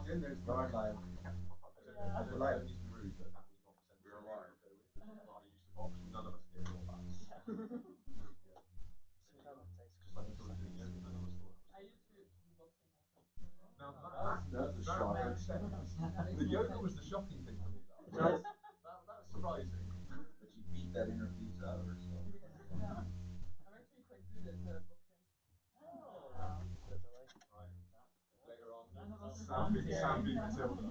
walked in, there's no like, I don't mean to be rude, but that was not we were alive. I used to box, none of us did all that. Just like I thought doing yoga, none of us thought that was. Now that's the shock. Makes sense. The yoga was the shocking thing for me. That was surprising. But she beat that inner peace out of herself. Right. Later on, Sam beat Matilda.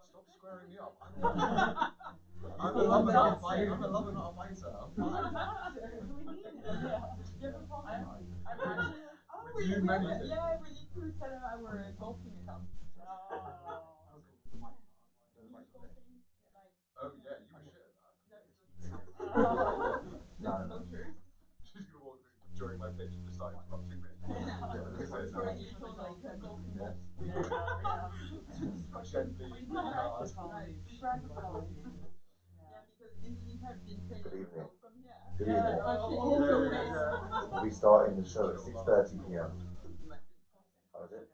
Stop squaring me up. I'm a lover, not a fighter. I'm a lover, not a fighter. I'm fine. With you, many things. Yeah, we need to set up our golfing account. Oh yeah, you were shit at that. No. She's gonna walk through during my pitch and just start interrupting me. Gently, really hard. Good evening. Good Yeah, evening. We starting the show at 6:30 p.m. How is it?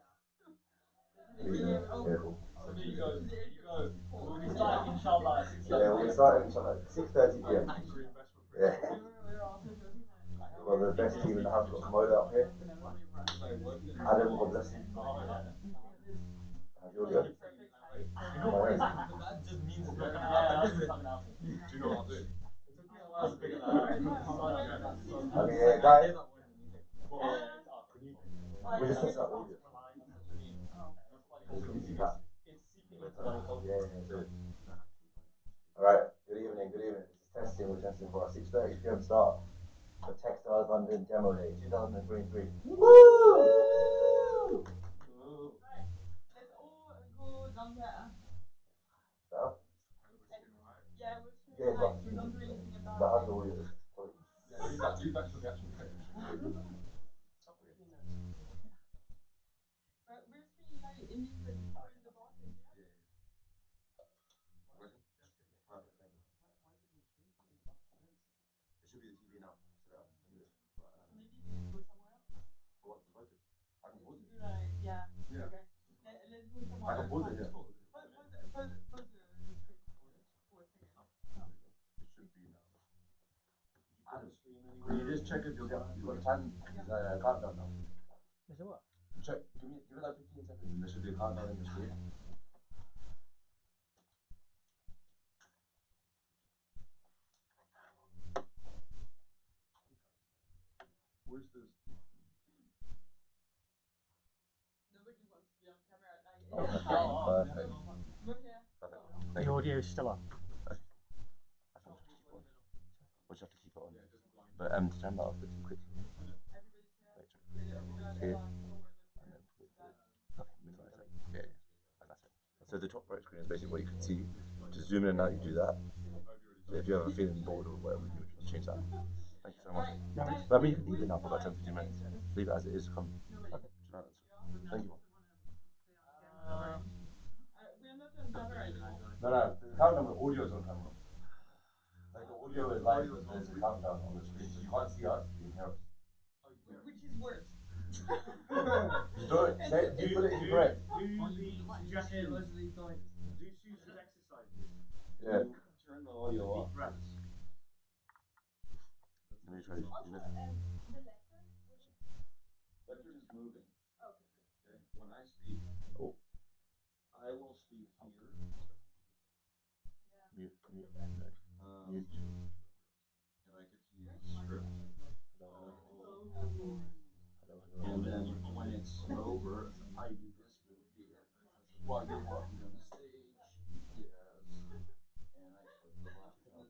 Good evening. Careful. You go. We'll be starting inshallah at 6:30. Yeah, we're starting inshallah at 6:30 p.m. Angry investment. Yeah. We've got the best team in the house. We've got Mola up here. Adam, God bless him. How's your day? That just means it's not gonna happen. Do you know what I'll do? It took me a while to figure that out. Okay, yeah, guys. We just test out audio. Can you see that? Yeah. Alright, good evening, good evening. This is testing, we're testing for our 6:30 p.m. start for Techstars London Demo Day 2023. Woo! Right, let's all go down there. So? Yeah, we're Yeah, like, we don't do anything about it. how's the audio? Yeah, leave that to the actual pitch. But we're seeing like immediately before in the box in here. Perfect, thank you. It should be the TV now. So maybe we can go somewhere else. What? I can pause it. Do like, yeah. Yeah. Okay. Let's go somewhere I can pause it, yeah. Pause the stream for a second. It should be now. Adam, can you just check if you've got the time? Countdown now. Is it what? Check. Give it like 15 seconds and there should be a countdown on your screen. Where's this? Nobody wants to be on camera at night. Perfect. Go here. Perfect. The audio is still on. We'll just have to keep it on. But turn that off quickly. Here. Yeah. So the top right screen is basically what you can see. Just zoom in and out, you do that. So if you ever feeling bored or whatever, you just change that. Thank you so much. But I mean, you can leave it now for about 10-15 minutes. Leave it as it is. Come. Okay. Thank you. We're not on camera anymore. No. The countdown, the audio is on camera. Like the audio is live, but there's a countdown on the screen, so you can't see us, you can hear us. Which is worse. Just do it. Put it incorrect. Do Susan's exercises. Yeah. Turn the audio off. Let me try this. The letter? Lectern is moving. Okay. Okay. When I speak, Oh. I will speak here. Mute. And I get to use script. And then when it's over, I do this move here. While you're walking down the stage. Yes. And I click the left button.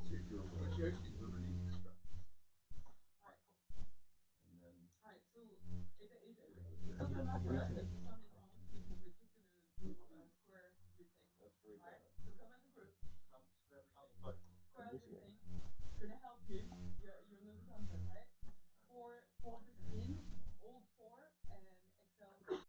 See if you're actually underneath the script. And then. Alright, so it doesn't matter if the sound is on because we're just gonna do a square routine. That's very good. Alright, so come as a group. Square Square routine. Gonna help you. You know the concept, right? For the spin, hold 4 and excel.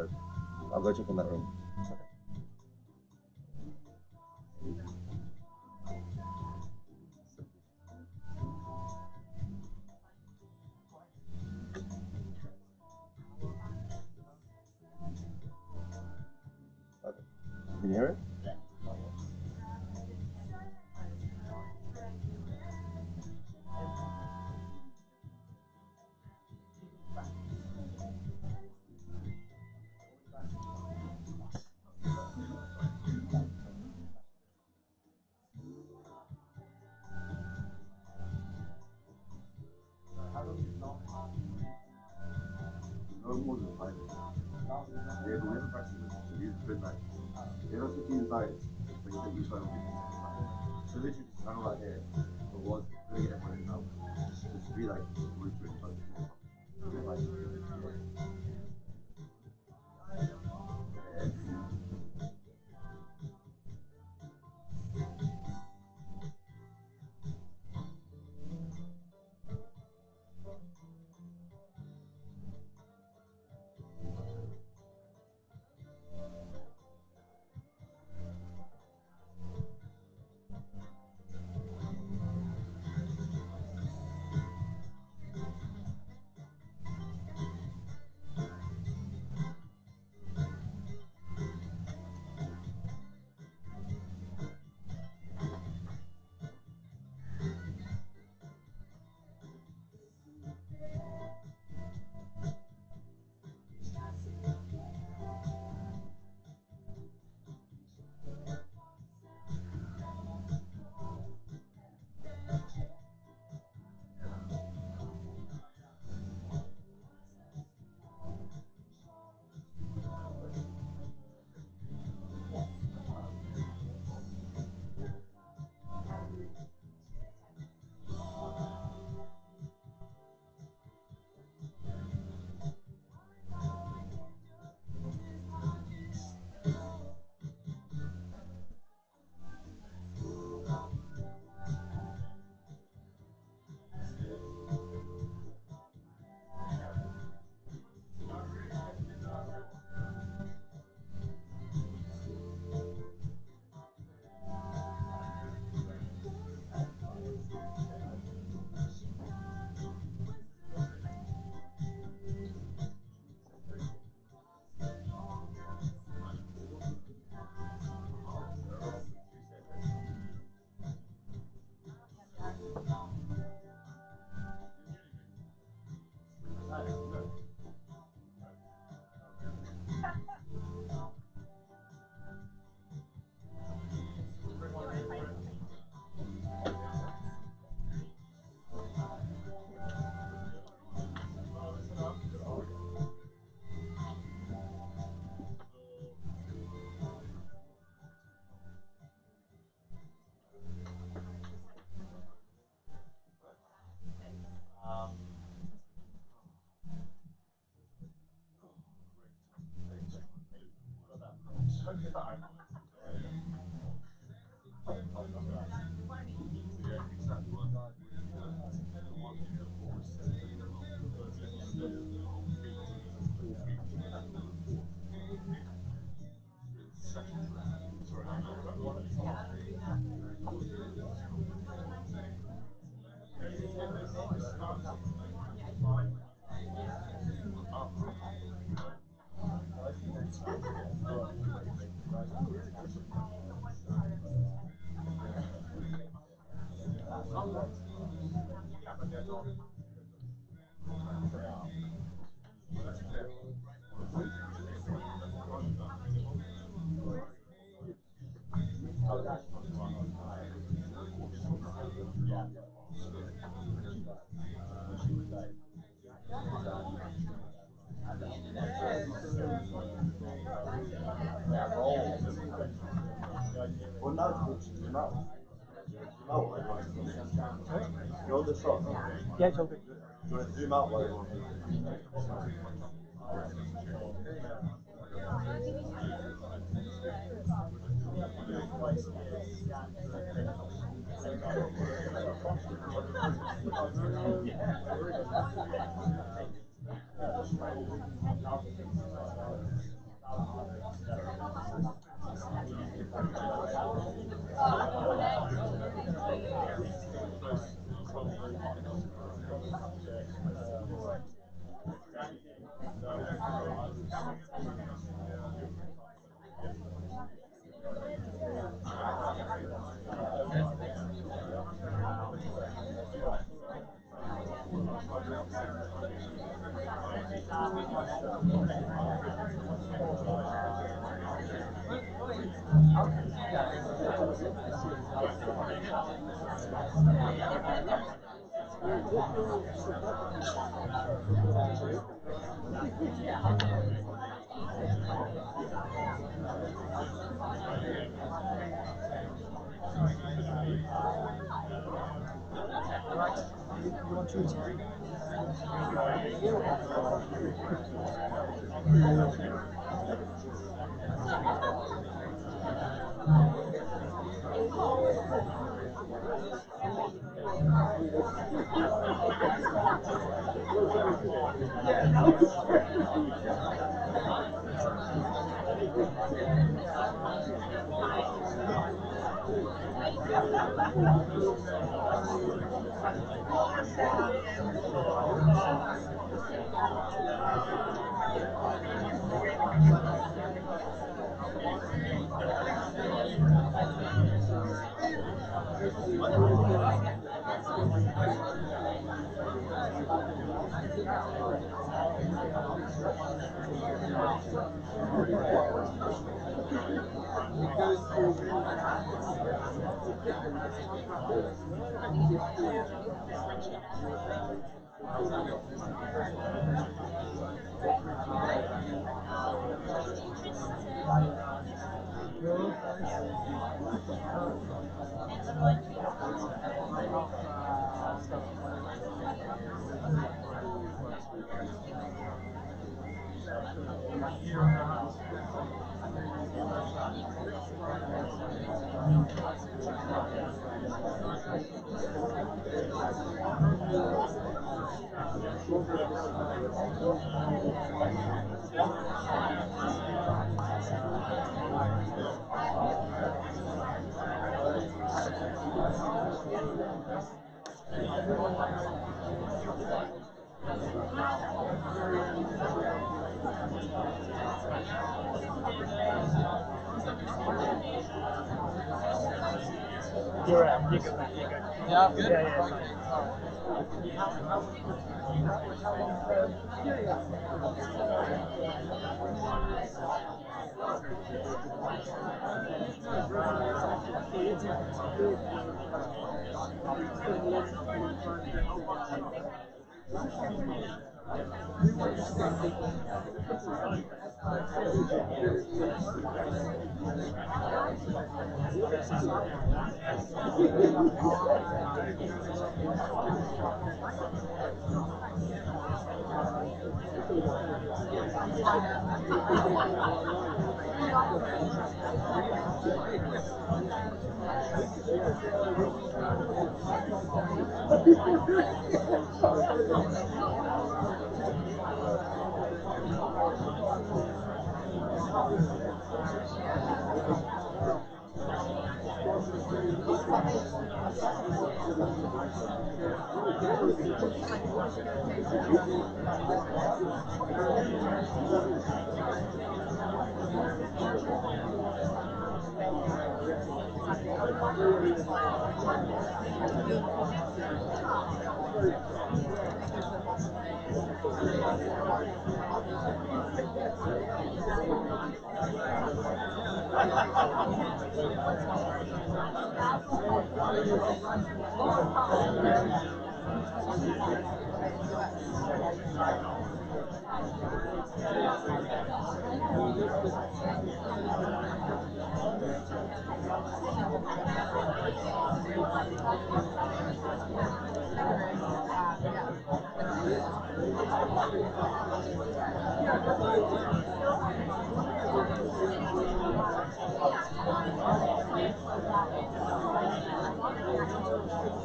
So I'll go check in that room. Okay. Can you hear it? No more than 5 minutes. Yeah, but we haven't practiced it. So these have been like, yeah, that's 15 sides. But you said each side will be 15 sides. So literally just run all that here. But was going to get everyone in now. Just be like, roots really close. Well, now it's zoom out. Zoom out while everyone's You know the shot? Yeah, it's all good. Do you want to zoom out while everyone's You're right. You good, man. You good. Yeah, I'm good. Yeah, yeah, fine.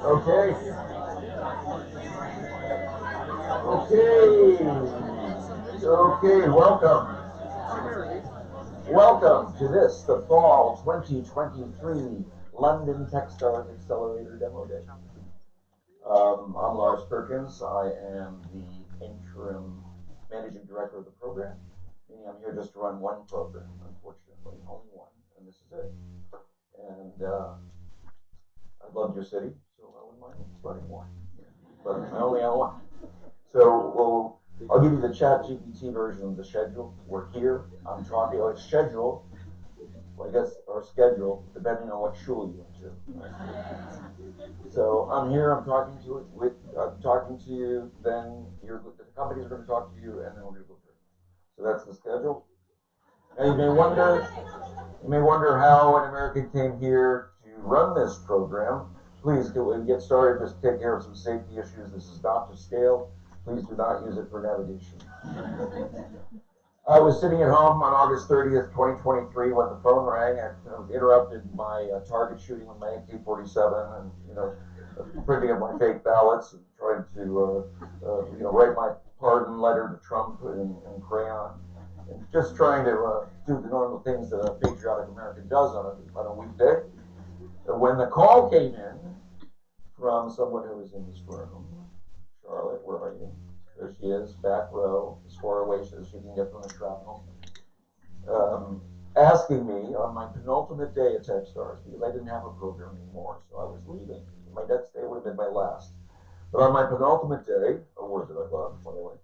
Okay. Okay. Okay, welcome. Welcome to this, the Fall 2023 London Techstars Accelerator Demo Day. I'm Lars Perkins. I am the interim managing director of the program. Meaning I'm here just to run one program, unfortunately, only one, and this is it. And I loved your city, so I wouldn't mind running more. But I only have one. So I'll give you the chat GPT version of the schedule. We're here. I'm talking about schedule. I guess, or schedule, depending on what shul you went to. So I'm here. I'm talking to you. Then the companies are going to talk to you, and then we're going to go through. So that's the schedule. Now you may wonder how an American came here to run this program. Please, when we get started, just take care of some safety issues. This is not to scale. Please do not use it for navigation. I was sitting at home on August 30th, 2023, when the phone rang. I interrupted my target shooting with my AK-47 and, printing up my fake ballots and trying to, write my pardon letter to Trump in crayon. And just trying to do the normal things that a patriotic American does on a weekday. When the call came in from someone who was in this room, Charlotte, where are you? There she is, back row, as far away as she can get from the shrapnel, asking me on my penultimate day at Techstars, because I didn't have a program anymore, so I was leaving. My next day would have been my last. But on my penultimate day, a word that I love, by the way,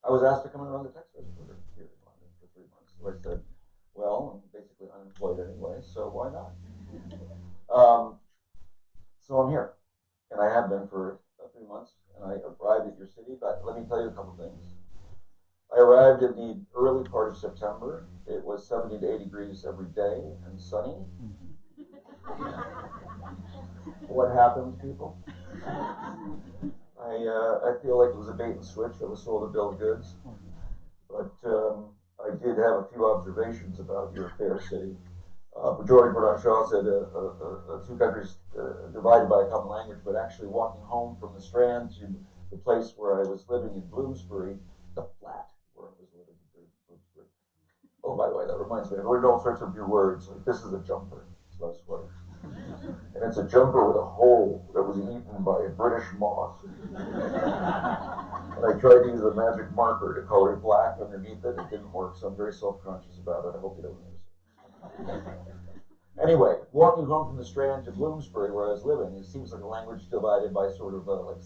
I was asked to come and run the Techstars program here in London for 3 months. So I said, well, I'm basically unemployed anyway, so why not? So I'm here. And I have been for 3 months, and I arrived at your city, but let me tell you a couple things. I arrived in the early part of September. It was 70 to 80 degrees every day and sunny. What happened, people? I feel like it was a bait and switch. I was sold a bill of goods. But I did have a few observations about your fair city. George Bernard Shaw said two countries divided by a common language, but actually walking home from the Strand to the place where I was living in Bloomsbury, the flat where I was living in Bloomsbury. Oh, by the way, that reminds me, I've learned all sorts of new words. Like this is a jumper. It's not a sweater. And it's a jumper with a hole that was eaten by a British moth. And I tried to use a magic marker to color it black underneath it. It didn't work, so I'm very self-conscious about it. I hope you don't notice it. Anyway, walking home from the Strand to Bloomsbury, where I was living, it seems like a language divided by sort of like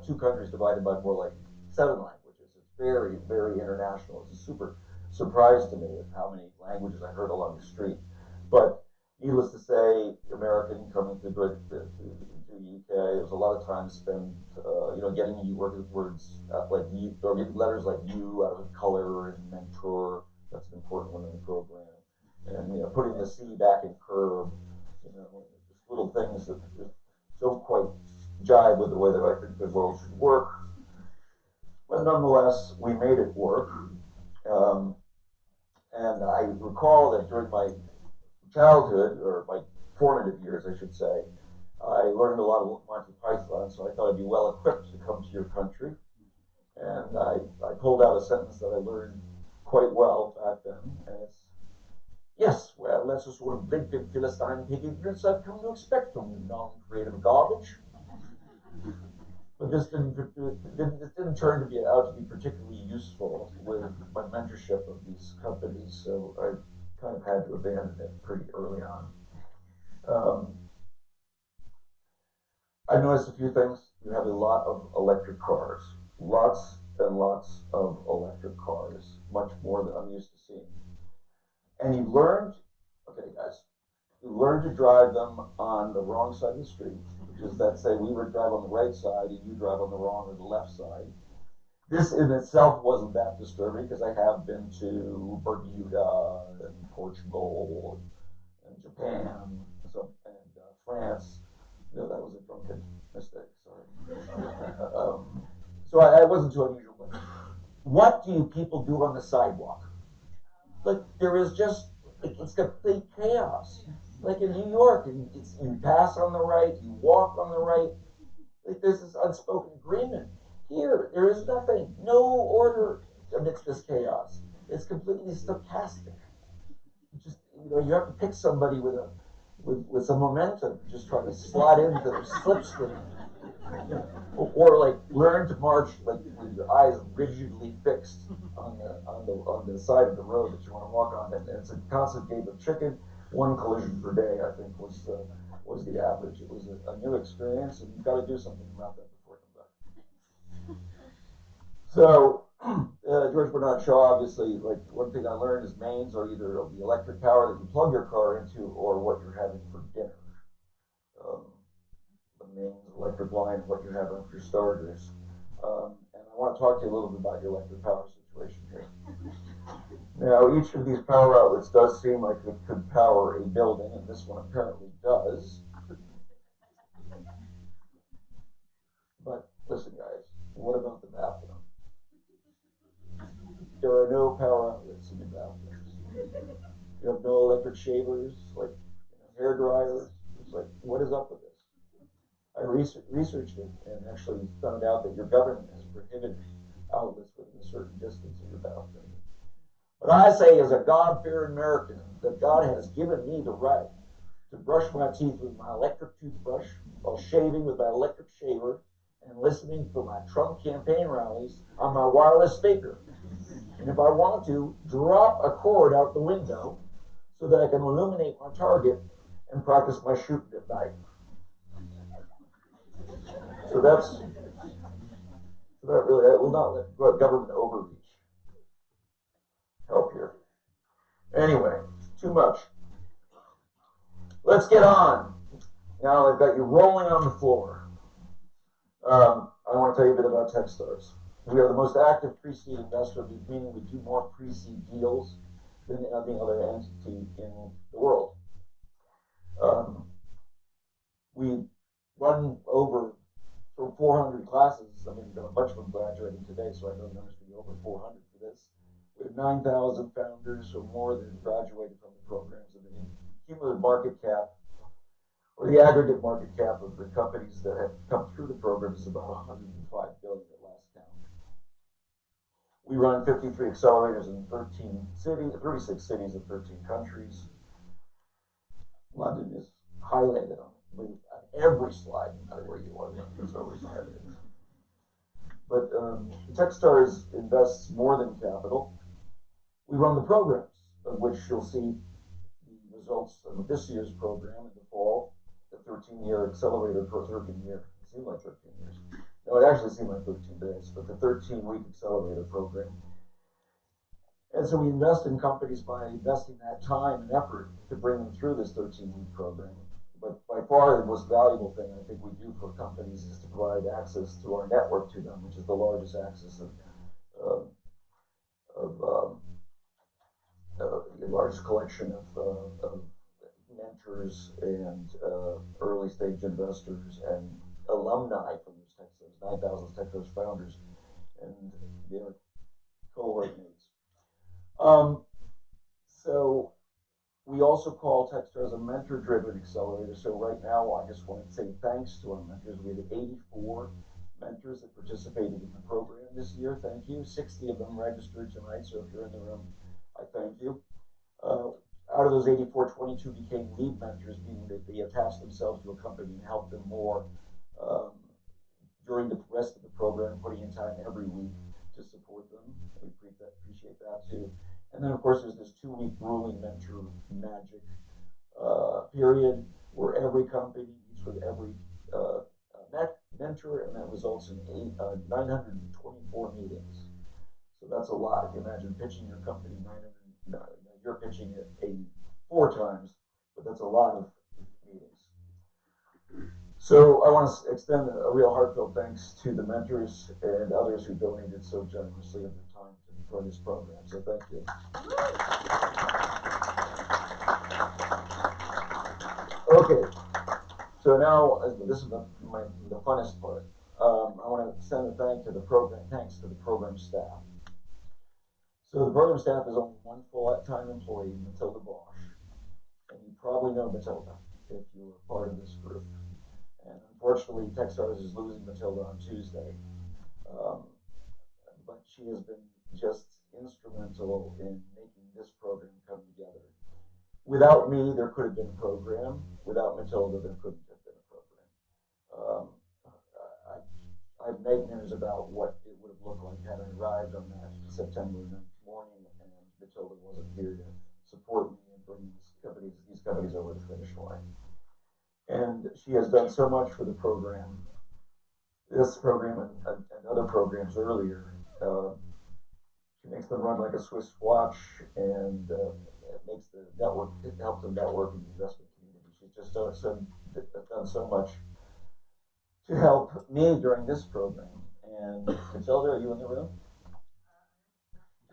two countries divided by more like 7 languages. It's very, very international. It's a super surprise to me of how many languages I heard along the street. But needless to say, American coming to the UK, there was a lot of time spent, getting you working with words like you, or getting letters like you out of color and mentor. That's an important one in the program. And putting the C back in curve, just little things that just don't quite jive with the way that I think the world should work. But nonetheless, we made it work. And I recall that during my childhood, or my formative years, I should say, I learned a lot of Monty Python, so I thought I'd be well equipped to come to your country. And I pulled out a sentence that I learned quite well back then, and it's, yes, well, that's the sort of big Philistine pig ignorance I've come to expect from you non-creative garbage. But this didn't turn out to be particularly useful with my mentorship of these companies, so I kind of had to abandon it pretty early on. I noticed a few things. You have a lot of electric cars, lots and lots of electric cars, much more than I'm used to seeing. And you learned, okay guys, you learned to drive them on the wrong side of the street, which is that say we would drive on the right side and you drive on the wrong or the left side. This in itself wasn't that disturbing because I have been to Bermuda and Portugal and Japan and France. No, that was a drunken mistake, sorry. So I wasn't too unusual. What do you people do on the sidewalk? Like there is just, it's complete chaos. Like in New York, you pass on the right, you walk on the right. Like there's this unspoken agreement. Here, there is nothing, no order amidst this chaos. It's completely stochastic. Just you have to pick somebody with some momentum, just try to slot into their slipstream. Or like learn to march like with your eyes rigidly fixed on the side of the road that you want to walk on, and it's a constant game of chicken. 1 collision per day, I think, was the average. It was a new experience, and you've got to do something about that before you come back. So George Bernard Shaw, obviously, like one thing I learned is mains are either the electric power that you plug your car into or what you're having for dinner. Um, the mains, electric line, what you have for starters. And I want to talk to you a little bit about your electric power situation here. Now, each of these power outlets does seem like it could power a building, and this one apparently does. But listen, guys, what about the bathroom? There are no power outlets in the bathrooms. You have no electric shavers, like hair dryers. It's like, what is up with this? I researched it and actually found out that your government has prohibited outlets within a certain distance of your bathroom. But I say, as a God-fearing American, that God has given me the right to brush my teeth with my electric toothbrush while shaving with my electric shaver and listening to my Trump campaign rallies on my wireless speaker. And if I want to, drop a cord out the window so that I can illuminate my target and practice my shooting at night. So that will not let government overreach help here. Anyway, too much. Let's get on. Now I've got you rolling on the floor. I want to tell you a bit about Techstars. We are the most active pre-seed investor, meaning we do more pre-seed deals than any other entity in the world. We run over from 400 classes. I mean, we've got a bunch of them graduating today, so I know the numbers will be over 400 for this. We have 9,000 founders or more that have graduated from the programs, and the cumulative market cap, or the aggregate market cap of the companies that have come through the program is about 105 billion at last count. We run 53 accelerators in 36 cities in 13 countries. London is highlighted on every slide, no matter where you are. It's always highlighted. But Techstars invests more than capital. We run the programs, of which you'll see the results of this year's program in the fall, the 13-year accelerator for 13 years. It seemed like 13 years. No, it actually seemed like 13 days, but the 13-week accelerator program. And so we invest in companies by investing that time and effort to bring them through this 13-week program. But by far the most valuable thing I think we do for companies is to provide access to our network to them, which is the largest access of a large collection of mentors and early stage investors and alumni from those Techstars, 9,000 Techstars founders and their cohort mates. So we also call Techstars a mentor-driven accelerator. So right now, I just want to say thanks to our mentors. We had 84 mentors that participated in the program this year. Thank you. 60 of them registered tonight. So if you're in the room, I thank you. Out of those 84, 22 became lead mentors, meaning that they attached themselves to a company and helped them more during the rest of the program, putting in time every week to support them. We appreciate that too. And then, of course, there's this 2-week grueling mentor magic period where every company meets with every mentor, and that results in 924 meetings. So that's a lot. If you imagine pitching your company 900, you're pitching it 84 times, but that's a lot of meetings. So I want to extend a real heartfelt thanks to the mentors and others who donated so generously of their time for this program. So thank you. Okay, so now this is the funnest part. I want to send a thanks to the program staff. So the program staff is only one full-time employee, Matilda Bosch, and you probably know Matilda if you're part of this group. And unfortunately, Techstars is losing Matilda on Tuesday, but she has been just instrumental in making this program come together. Without me, there could have been a program. Without Matilda, there couldn't have been a program. I have nightmares about what it would have looked like had I arrived on that September 9th morning and Matilda wasn't here to support me and bring these companies over the finish line. And she has done so much for the program, this program and other programs earlier. She makes them run like a Swiss watch, and it makes the network, it helps them network in the investment community. She's just done so much to help me during this program. And Matilda, are you in the room?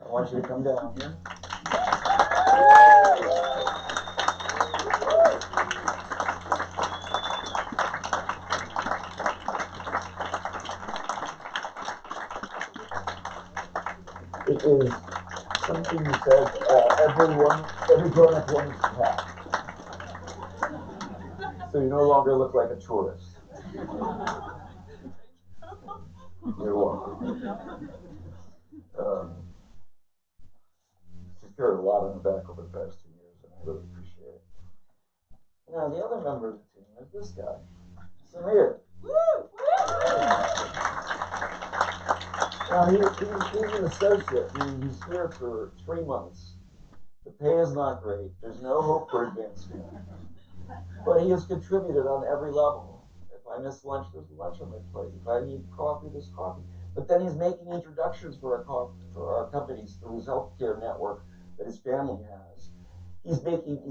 I want you to come down here. It is something you said every grown-up woman should have. So you no longer look like a tourist. You're welcome. She's carried a lot on her back over the past 2 years, and I really appreciate it. Now, the other member of the team is this guy, Samir. Now, he's an associate. He's here for 3 months. The pay is not great. There's no hope for advancement. But he has contributed on every level. If I miss lunch, there's lunch on my plate. If I need coffee, there's coffee. But then he's making introductions for our companies through his healthcare network that his family has. He's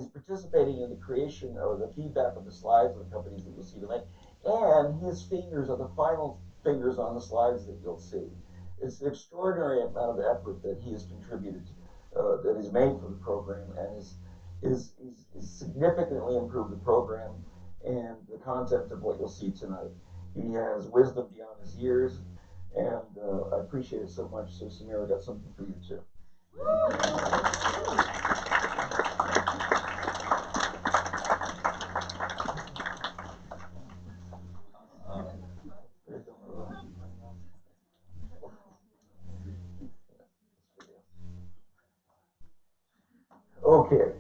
participating in the creation or the feedback of the slides of the companies that you'll see tonight. And his fingers are the final fingers on the slides that you'll see. It's an extraordinary amount of effort that he has contributed, that he's made for the program, and he's significantly improved the program and the content of what you'll see tonight. He has wisdom beyond his years, and I appreciate it so much. So, Samir, I got something for you too. Okay.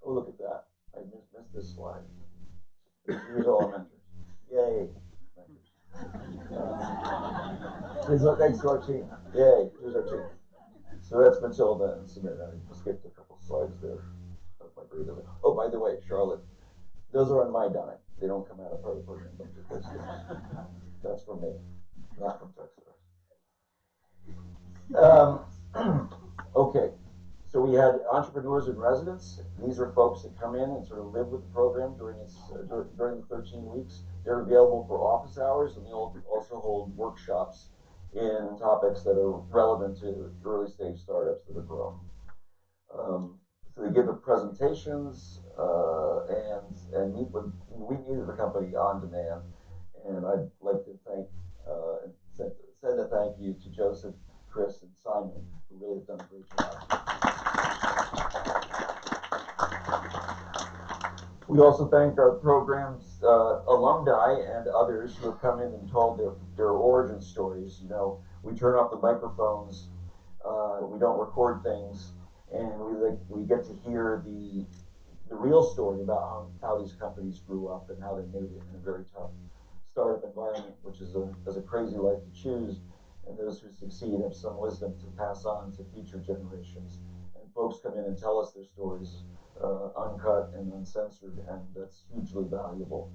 Oh, look at that. I missed this slide. Here's all mentors. Yay. Thanks to our team. Yay. Here's our team. So that's Matilda and Samir. I skipped a couple slides there. Oh, by the way, Charlotte, those are on my dime. They don't come out of part of the program. That's from me, not from Techstars. Okay. So we had entrepreneurs in residence. These are folks that come in and sort of live with the program during the 13 weeks. They're available for office hours, and they also hold workshops in topics that are relevant to early stage startups that are growing. So they give presentations and meet with. We meet the company on demand, and I'd like to send a thank you to Joseph, Chris, and Simon, who really have done a great job. We also thank our program's alumni and others who have come in and told their origin stories. You know, we turn off the microphones, we don't record things, and we get to hear the real story about how these companies grew up and how they made it in a very tough startup environment, which is a crazy life to choose. And those who succeed have some wisdom to pass on to future generations. And folks come in and tell us their stories uncut and uncensored, and that's hugely valuable.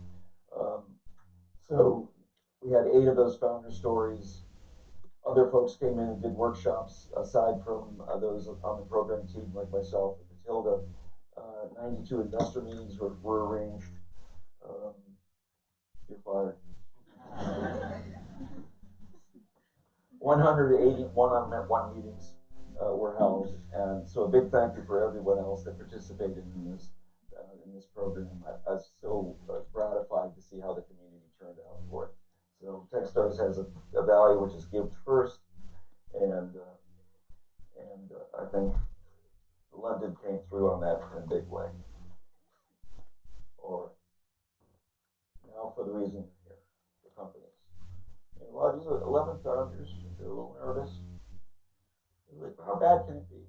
So we had 8 of those founder stories. Other folks came in and did workshops aside from those on the program team, like myself and Matilda. 92 investor meetings were arranged. You're fired. 180 one-on-one meetings were held, and so a big thank you for everyone else that participated in this program. I was so gratified to see how the community turned out for it. So Techstars has a value which is give first, and I think London came through on that in a big way. All right. Now for the reason here, the companies. And a lot of these are 11 founders. They're a little nervous. They're like, how bad can it be?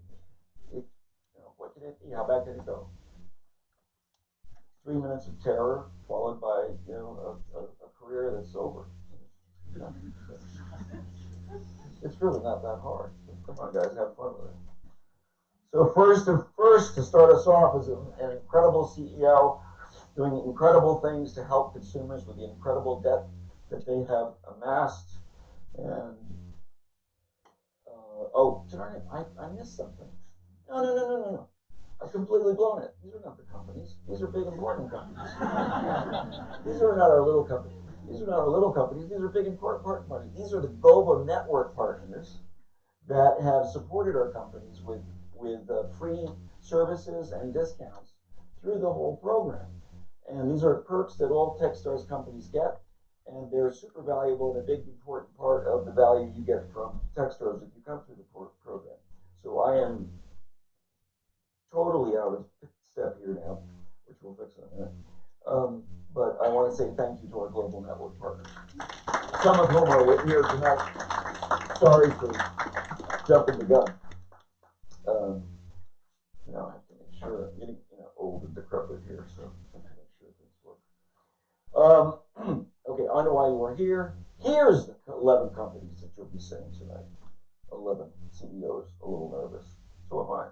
What can it be? How bad can it go? 3 minutes of terror followed by a career that's over. It's really not that hard. Come on, guys, have fun with it. So first, to start us off is an incredible CEO doing incredible things to help consumers with the incredible debt that they have amassed. And oh, darn it, I missed something. No. I've completely blown it. These are not the companies. These are big, important companies. These are not our little companies. These are not our little companies. These are big, important companies. These are the global network partners that have supported our companies with free services and discounts through the whole program. And these are perks that all Techstars companies get, and they're super valuable and a big, important part of the value you get from Techstars if you come through the program. So I am totally out of step here now, which we'll fix in a minute. But I want to say thank you to our global network partners, some of whom are here tonight. Sorry for jumping the gun. Now I have to make sure I'm getting old and decrepit here, so I have to make sure things work. Okay, on to why you are here. Here's the 11 companies that you'll be seeing tonight. 11 CEOs, a little nervous. So am I.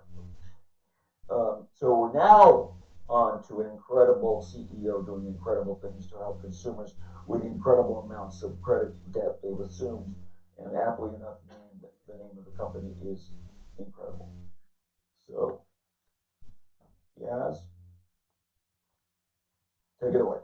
So we're now on to an incredible CEO doing incredible things to help consumers with incredible amounts of credit debt they've assumed, and aptly enough, the name of the company is incredible. So, yes, take it away.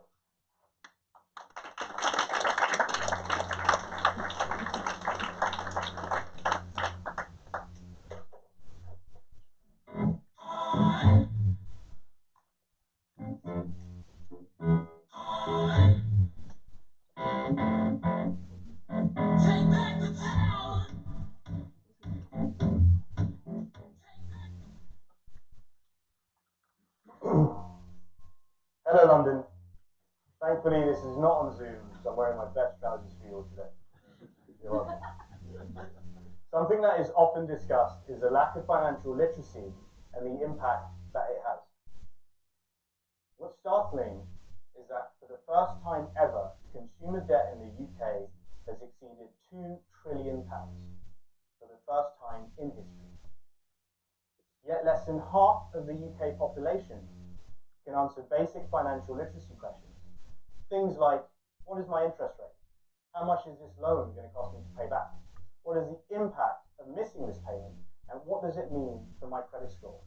Hello, London. Thankfully, this is not on Zoom, so I'm wearing my best trousers for you all today. You're welcome. Something that is often discussed is the lack of financial literacy and the impact that it has. What's startling is that for the first time ever, consumer debt in the UK has exceeded £2 trillion for the first time in history. Yet less than half of the UK population can answer basic financial literacy questions. Things like, what is my interest rate? How much is this loan going to cost me to pay back? What is the impact of missing this payment? And what does it mean for my credit score?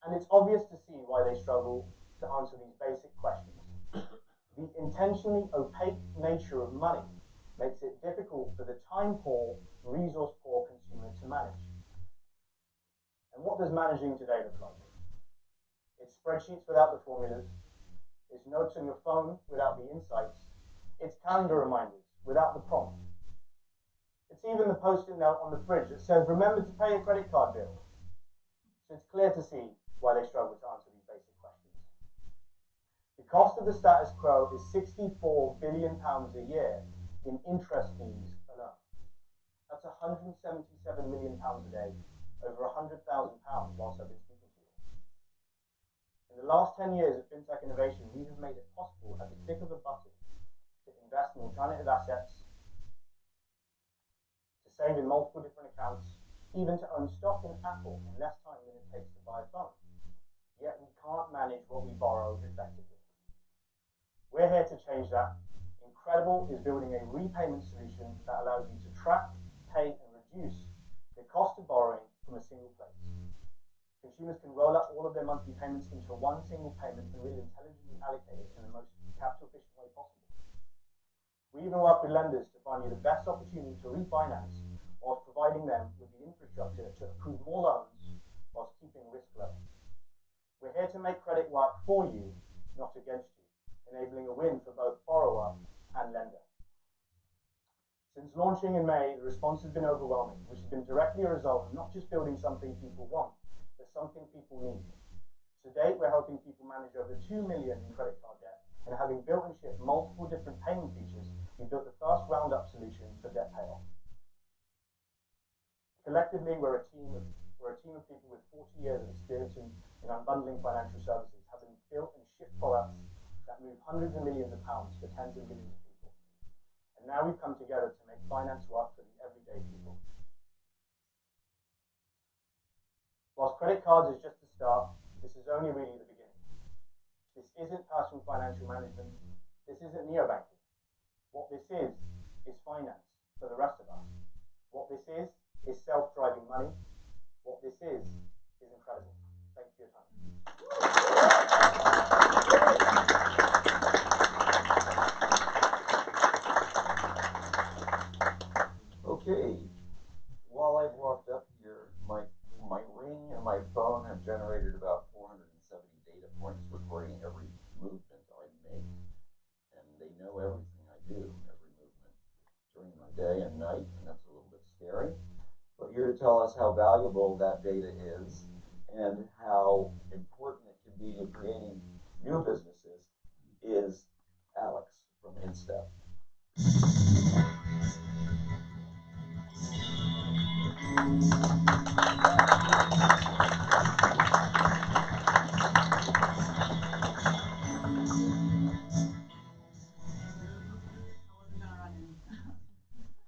And it's obvious to see why they struggle to answer these basic questions. The intentionally opaque nature of money makes it difficult for the time-poor, resource-poor consumer to manage. And what does managing today look like? It's spreadsheets without the formulas. It's notes on your phone without the insights. It's calendar reminders without the prompt. It's even the post-it note on the fridge that says, remember to pay your credit card bill. So it's clear to see why they struggle to answer these basic questions. The cost of the status quo is £64 billion a year in interest fees alone. That's £177 million a day, over £100,000 whilst I've been speaking to you. In the last 10 years of fintech innovation, we have made it possible at the click of a button to invest in alternative assets, to save in multiple different accounts, even to own stock in Apple in less time than it takes to buy a phone. Yet we can't manage what we borrow effectively. We're here to change that. Incredible is building a repayment solution that allows you to track, pay, and reduce the cost of borrowing from a single place. Consumers can roll up all of their monthly payments into one single payment and really intelligently allocate it in the most capital-efficient way possible. We even work with lenders to find you the best opportunity to refinance whilst providing them with the infrastructure to approve more loans whilst keeping risk low. We're here to make credit work for you, not against you, enabling a win for both borrower and lender. Since launching in May, the response has been overwhelming, which has been directly a result of not just building something people want, but something people need. To date, we're helping people manage over 2 million in credit card debt, and having built and shipped multiple different payment features, we built the first roundup solution for debt payoff. Collectively, we're a team of people with 40 years of experience in unbundling financial services, having built and shipped products that move hundreds of millions of pounds for tens of millions of people. And now we've come together to make finance work for the everyday people. Whilst credit cards is just the start, this is only really the beginning. This isn't personal financial management. This isn't neobanking. What this is finance for the rest of us. Okay, while I've walked up here, my ring and my phone have generated about 470 data points recording every movement I make. And they know everything I do, every movement during my day and night, and that's a little bit scary. But here to tell us how valuable that data is and how important it can be to creating new businesses is Alex from InStep.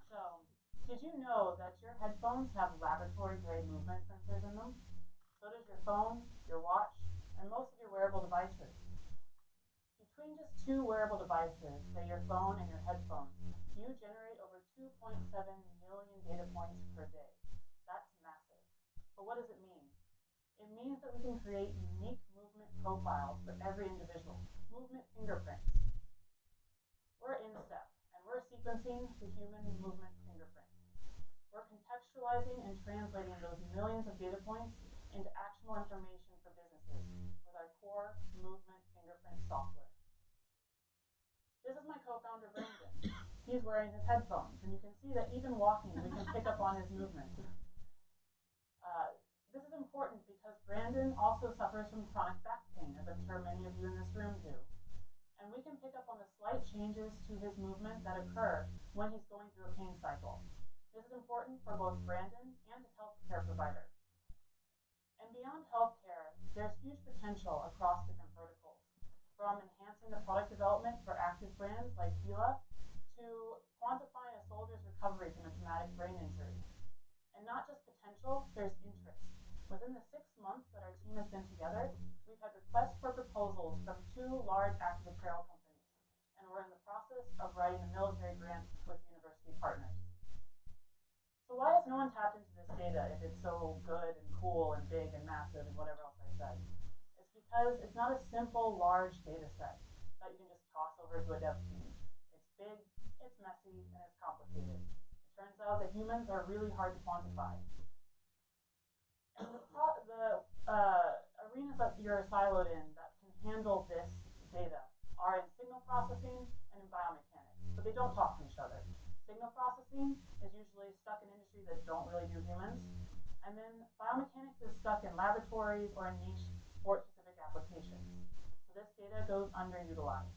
So, did you know that your headphones have laboratory-grade movement sensors in them? So does your phone, your watch, and most of your wearable devices. Between just two wearable devices, say your phone and your headphones, you generate over 2.7 million data points per day. That's massive. But what does it mean? It means that we can create unique movement profiles for every individual, movement fingerprints. We're InStep, and we're sequencing the human movement fingerprint. We're contextualizing and translating those millions of data points into actionable information for businesses with our core movement fingerprint software. This is my co-founder, Brandon. He's wearing his headphones, and you can see that even walking, we can pick up on his movement. This is important because Brandon also suffers from chronic back pain, as I'm sure many of you in this room do. And we can pick up on the slight changes to his movement that occur when he's going through a pain cycle. This is important for both Brandon and his healthcare provider. And beyond healthcare, there's huge potential across different verticals, from enhancing the product development for active brands like Fila to quantifying a soldier's recovery from a traumatic brain injury. And not just potential, there's interest. Within the 6 months that our team has been together, we've had requests for proposals from 2 large active apparel companies, and we're in the process of writing a military grant with university partners. So why has no one tapped into this data if it's so good and cool and big and massive and whatever else I said? It's because it's not a simple, large data set that you can just toss over to a dev team. It's big, it's messy, and it's complicated. It turns out that humans are really hard to quantify. And the arenas that you're siloed in that can handle this data are in signal processing and in biomechanics, but they don't talk to each other. Signal processing is usually stuck in industries that don't really do humans, and then biomechanics is stuck in laboratories or in niche sport-specific applications. So this data goes underutilized.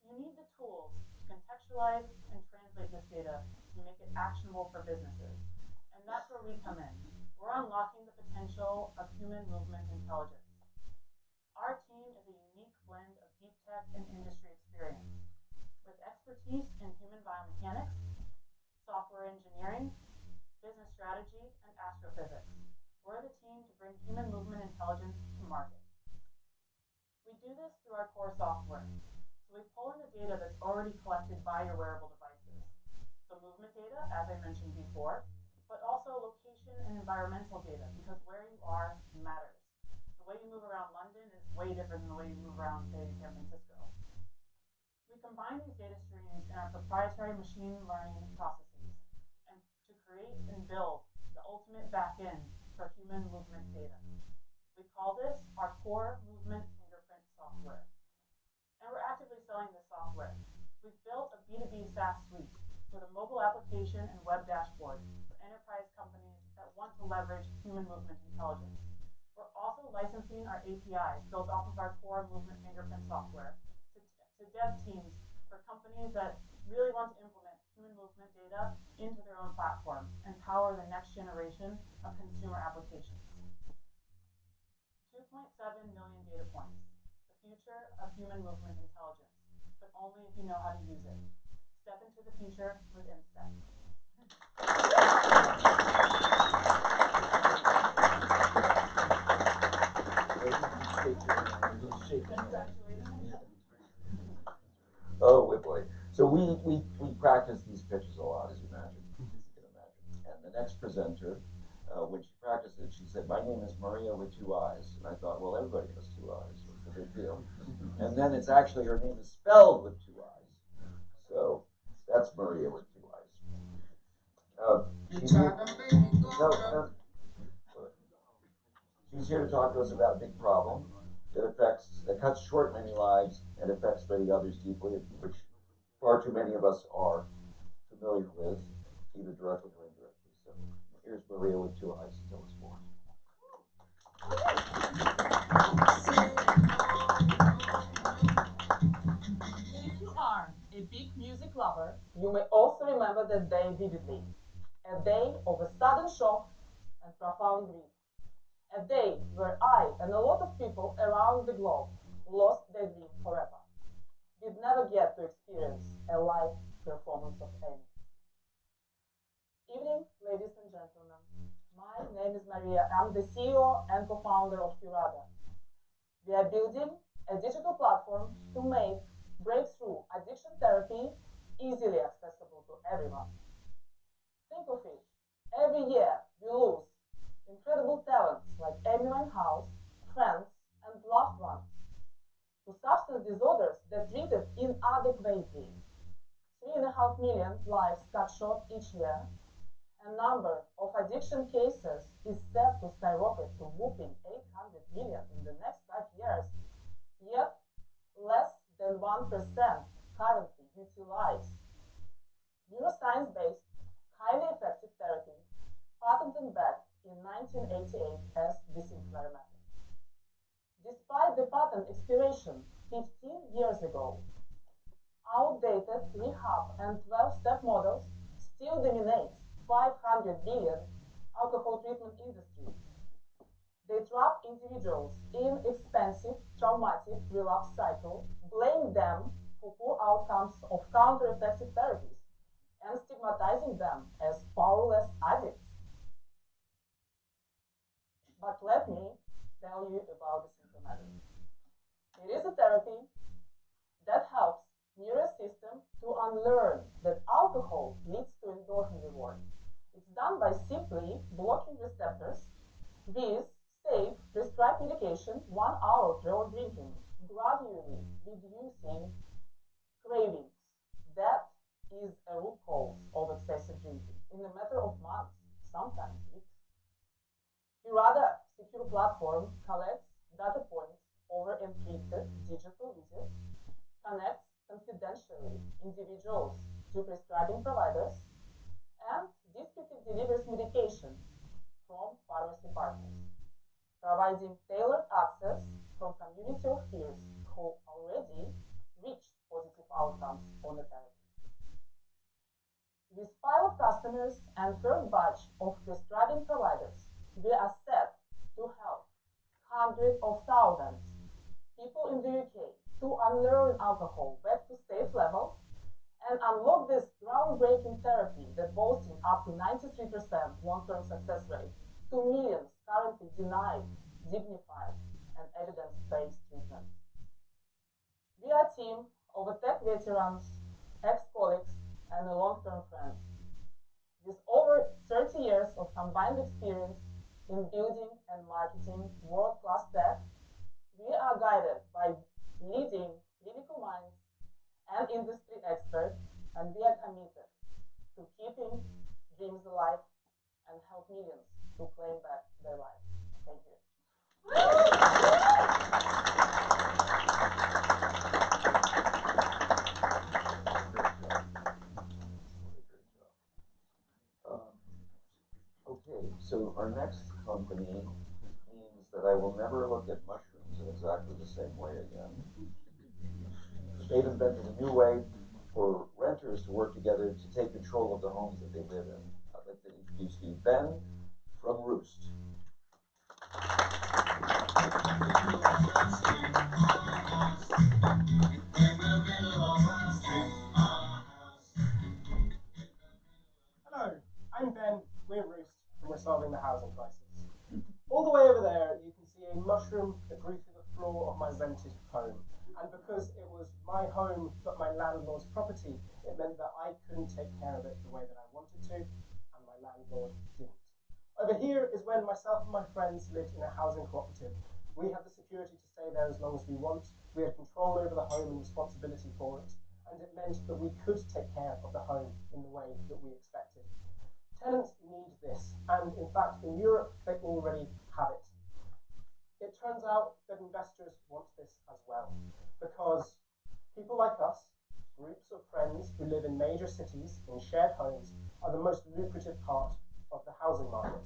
You need the tools to contextualize and translate this data to make it actionable for businesses. And that's where we come in. We're unlocking the potential of human movement intelligence. Our team is a unique blend of deep tech and industry experience, with expertise in human biomechanics, software engineering, business strategy, and astrophysics. We're the team to bring human movement intelligence to market. We do this through our core software. So we pull in the data that's already collected by your wearable devices. The movement data, as I mentioned before, but also location and environmental data, because where you are matters. The way you move around London is way different than the way you move around, say, San Francisco. We combine these data streams in our proprietary machine learning processes and to create and build the ultimate backend for human movement data. We call this our core movement fingerprint software. And we're actively selling this software. We've built a B2B SaaS suite with a mobile application and web dashboard for enterprise companies that want to leverage human movement intelligence. We're also licensing our APIs built off of our core movement fingerprint software to dev teams for companies that really want to implement human movement data into their own platforms and power the next generation of consumer applications. 2.7 million data points, the future of human movement intelligence, but only if you know how to use it. Step into the future with InStep. Oh, boy. So we practice these pitches a lot, as you can imagine. And the next presenter, when she practiced it, she said, "My name is Maria with 2 eyes." And I thought, well, everybody has 2 eyes. What's the big deal? And then it's actually, her name is spelled with 2 eyes. So that's Maria with 2 eyes. She's here. No. She's here to talk to us about a big problem that cuts short many lives and affects many others deeply, which far too many of us are familiar with, either directly or indirectly. So here's Maria with two eyes to tell us more. If you are a big music lover, you may also remember that day vividly. A day of a sudden shock and profound grief. A day where I and a lot of people around the globe lost their dream forever. Did never get to experience a live performance of any. Evening, ladies and gentlemen. My name is Maria. I'm the CEO and co-founder of Curada. We are building a digital platform to make breakthrough addiction therapy easily accessible to everyone. Think of it. Every year we lose incredible talents like Amy Winehouse, friends, and loved ones to substance disorders that treated inadequately. 3.5 million lives cut short each year, and number of addiction cases is set to skyrocket to whopping 800 million in the next 5 years. Yet, less than 1% currently utilize neuroscience-based, highly effective therapy, patented back in 1988 as the Sinclair method. Despite the patent expiration 15 years ago, outdated rehab and 12-step models still dominate 500 billion alcohol treatment industry. They trap individuals in expensive, traumatic relapse cycle, blame them for poor outcomes of counter-effective therapies, and stigmatizing them as powerless addicts. But let me tell you about the simple method. It is a therapy that helps nervous system to unlearn that alcohol leads to endorphin reward. It's done by simply blocking receptors with safe prescribed medication 1 hour prior drinking, gradually reducing cravings. That is a root cause of excessive drinking in a matter of months, sometimes weeks. Curada secure platform collects data points over encrypted digital visits, connects confidentially individuals to prescribing providers, and discreetly delivers medication from pharmacy partners, providing tailored access from community of peers who already reached positive outcomes on the therapy. With pilot customers and first batch of prescribing providers, we are set to help hundreds of thousands people in the UK to unlearn alcohol back to safe levels and unlock this groundbreaking therapy that boasting up to 93% long-term success rate to millions currently denied dignified and evidence-based treatment. We are a team of tech veterans, ex-colleagues, and long-term friends with over 30 years of combined experience in building and marketing world-class tech. We are guided by leading clinical minds and industry experts, and we are committed to keeping dreams alive and help millions to claim back their lives. Thank you. Okay, so our next company means that I will never look at mushrooms in exactly the same way again. They've invented a new way for renters to work together to take control of the homes that they live in. I'd like to introduce you Ben from Roost. Hello, I'm Ben, we're Roost, and we're solving the housing crisis. All the way over there, you can see a mushroom that grew through the floor of my rented home. And because it was my home but my landlord's property, it meant that I couldn't take care of it the way that I wanted to, and my landlord didn't. Over here is when myself and my friends lived in a housing cooperative. We had the security to stay there as long as we want. We had control over the home and responsibility for it, and it meant that we could take care of the home in the way that we expected. Tenants need this, and in fact, in Europe, they already have it. It turns out that investors want this as well, because people like us, groups of friends who live in major cities in shared homes, are the most lucrative part of the housing market.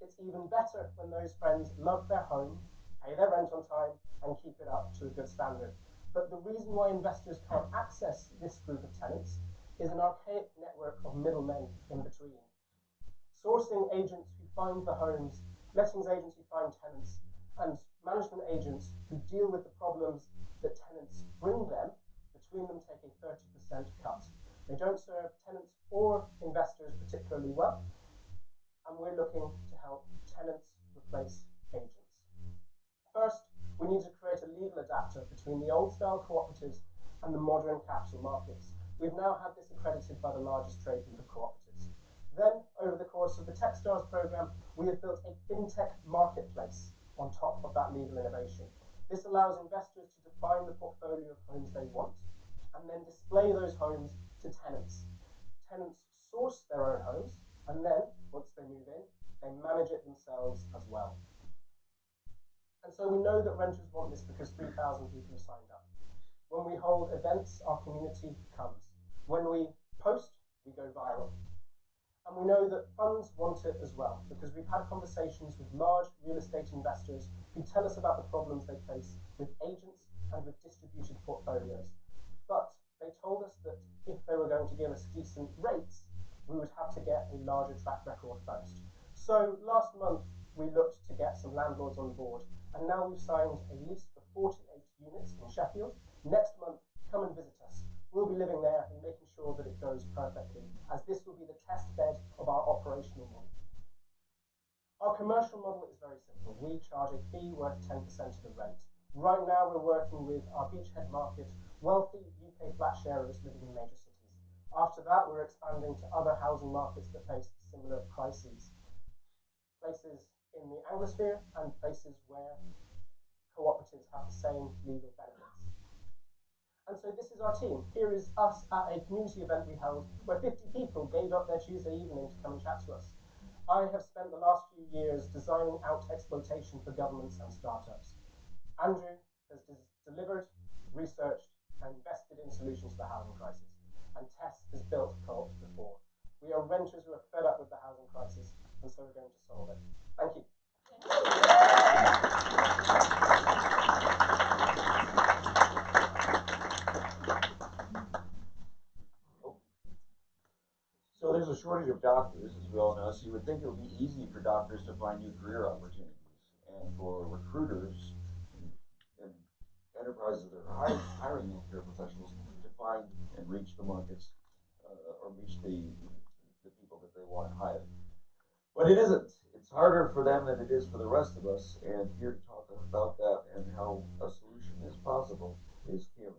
It's even better when those friends love their home, pay their rent on time, and keep it up to a good standard. But the reason why investors can't access this group of tenants is an archaic network of middlemen in between. Sourcing agents who find the homes, lettings agents who find tenants, and management agents who deal with the problems that tenants bring them, between them take a 30% cut. They don't serve tenants or investors particularly well, and we're looking to help tenants replace agents. First, we need to create a legal adapter between the old-style cooperatives and the modern capital markets. We've now had this accredited by the largest trade group of cooperatives. Then, over the course of the Techstars programme, we have built a fintech marketplace on top of that legal innovation. This allows investors to define the portfolio of homes they want and then display those homes to tenants. Tenants source their own homes, and then, once they move in, they manage it themselves as well. And so we know that renters want this because 3,000 people have signed up. When we hold events, our community comes. When we post, we go viral. And we know that funds want it as well, because we've had conversations with large real estate investors who tell us about the problems they face with agents and with distributed portfolios. But they told us that if they were going to give us decent rates, we would have to get a larger track record first. So last month, we looked to get some landlords on board, and now we've signed a lease for 48 units in Sheffield. Next month, come and visit us. We'll be living there and making sure that it goes perfectly, as this will be the test bed of our operational model. Our commercial model is very simple. We charge a fee worth 10% of the rent. Right now, we're working with our beachhead market, wealthy UK flat sharers living in major cities. After that, we're expanding to other housing markets that face similar crises. Places in the Anglosphere and places where cooperatives have the same legal benefits. And so this is our team. Here is us at a community event we held where 50 people gave up their Tuesday evening to come and chat to us. I have spent the last few years designing out exploitation for governments and startups. Andrew has delivered, researched, and invested in solutions to the housing crisis. And Tess has built co-ops before. We are renters who are fed up with the housing crisis, and so we're going to solve it. Thank you. So there's a shortage of doctors, as we all know, so you would think it would be easy for doctors to find new career opportunities, and for recruiters and enterprises that are hiring healthcare professionals to find and reach the markets, or reach the people that they want to hire. But it isn't. It's harder for them than it is for the rest of us, and here to talk about that and how a solution is possible is Kieran.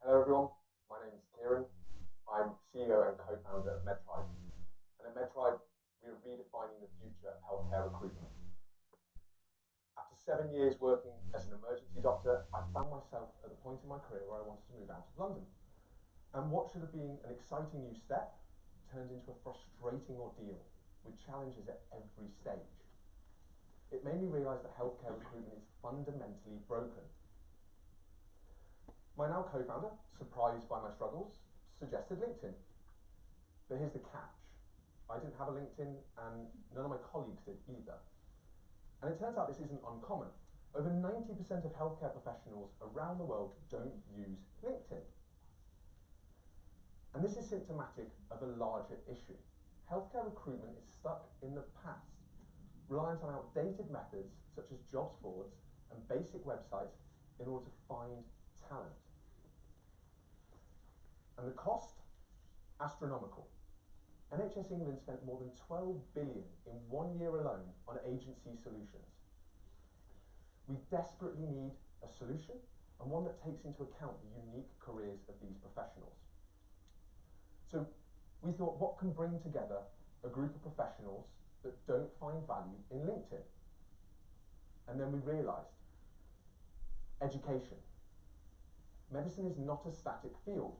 Hello everyone, my name is Kieran. I'm CEO and co-founder of MedTribe. And at MedTribe, we are redefining the future of healthcare recruitment. After 7 years working as an emergency doctor, I found myself at the point in my career where I wanted to move out of London. And what should have been an exciting new step turned into a frustrating ordeal with challenges at every stage. It made me realise that healthcare recruitment is fundamentally broken. My now co-founder, surprised by my struggles, suggested LinkedIn. But here's the catch. I didn't have a LinkedIn and none of my colleagues did either. And it turns out this isn't uncommon. Over 90% of healthcare professionals around the world don't use LinkedIn. And this is symptomatic of a larger issue. Healthcare recruitment is stuck in the past, reliant on outdated methods such as jobs boards and basic websites in order to find talent. And the cost? Astronomical. NHS England spent more than 12 billion in 1 year alone on agency solutions. We desperately need a solution, and one that takes into account the unique careers of these professionals. So we thought, what can bring together a group of professionals that don't find value in LinkedIn. And then we realised, education. Medicine is not a static field.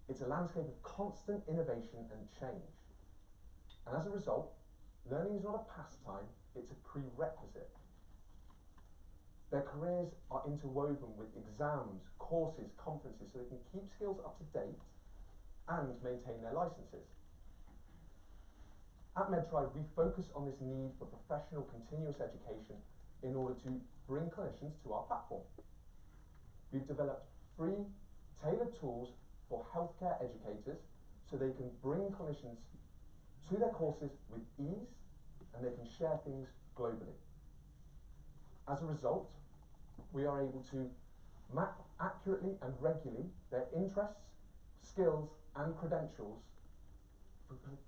It's a landscape of constant innovation and change. And as a result, learning is not a pastime, it's a prerequisite. Their careers are interwoven with exams, courses, conferences, so they can keep skills up to date and maintain their licenses. At MedTribe, we focus on this need for professional continuous education in order to bring clinicians to our platform. We've developed free, tailored tools for healthcare educators so they can bring clinicians to their courses with ease and they can share things globally. As a result, we are able to map accurately and regularly their interests, skills, and credentials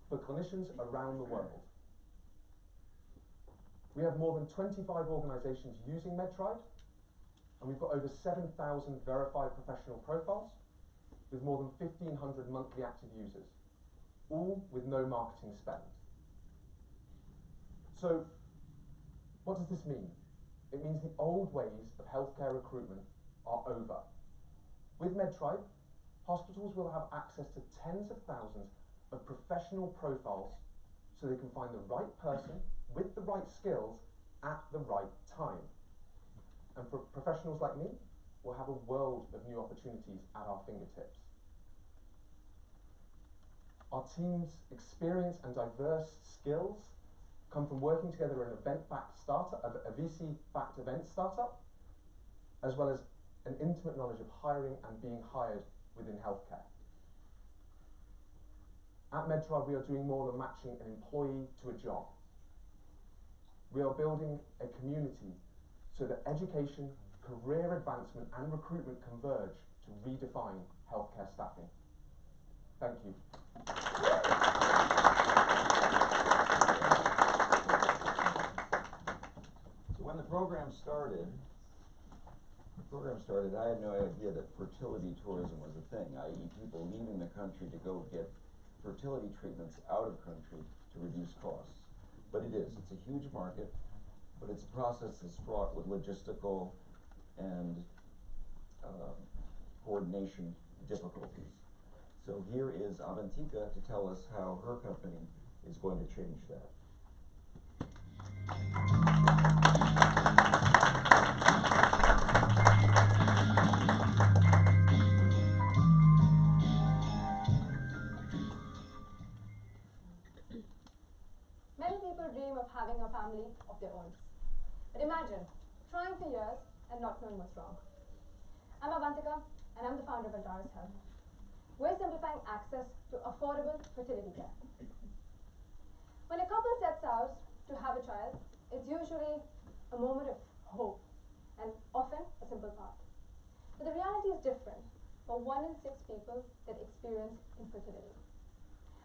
for clinicians around the world. We have more than 25 organisations using MedTribe, and we've got over 7,000 verified professional profiles with more than 1,500 monthly active users, all with no marketing spend. So, what does this mean? It means the old ways of healthcare recruitment are over. With MedTribe, hospitals will have access to tens of thousands of professional profiles so they can find the right person with the right skills at the right time. And for professionals like me, we'll have a world of new opportunities at our fingertips. Our team's experience and diverse skills come from working together in an event-backed startup, a VC-backed event startup, as well as an intimate knowledge of hiring and being hired within healthcare. At MedTribe, we are doing more than matching an employee to a job. We are building a community so that education, career advancement, and recruitment converge to redefine healthcare staffing. Thank you. So when the program started, I had no idea that fertility tourism was a thing, i.e. people leaving the country to go get fertility treatments out of country to reduce costs. But it is, it's a huge market, but it's a process that's fraught with logistical and coordination difficulties. So here is Avantika to tell us how her company is going to change that. Many people dream of having a family of their own. But imagine trying for years and not knowing what's wrong. I'm Avantika, and I'm the founder of Techstars Health. We're simplifying access to affordable fertility care. When a couple sets out to have a child, it's usually a moment of hope and often a simple path. But the reality is different for 1 in 6 people that experience infertility.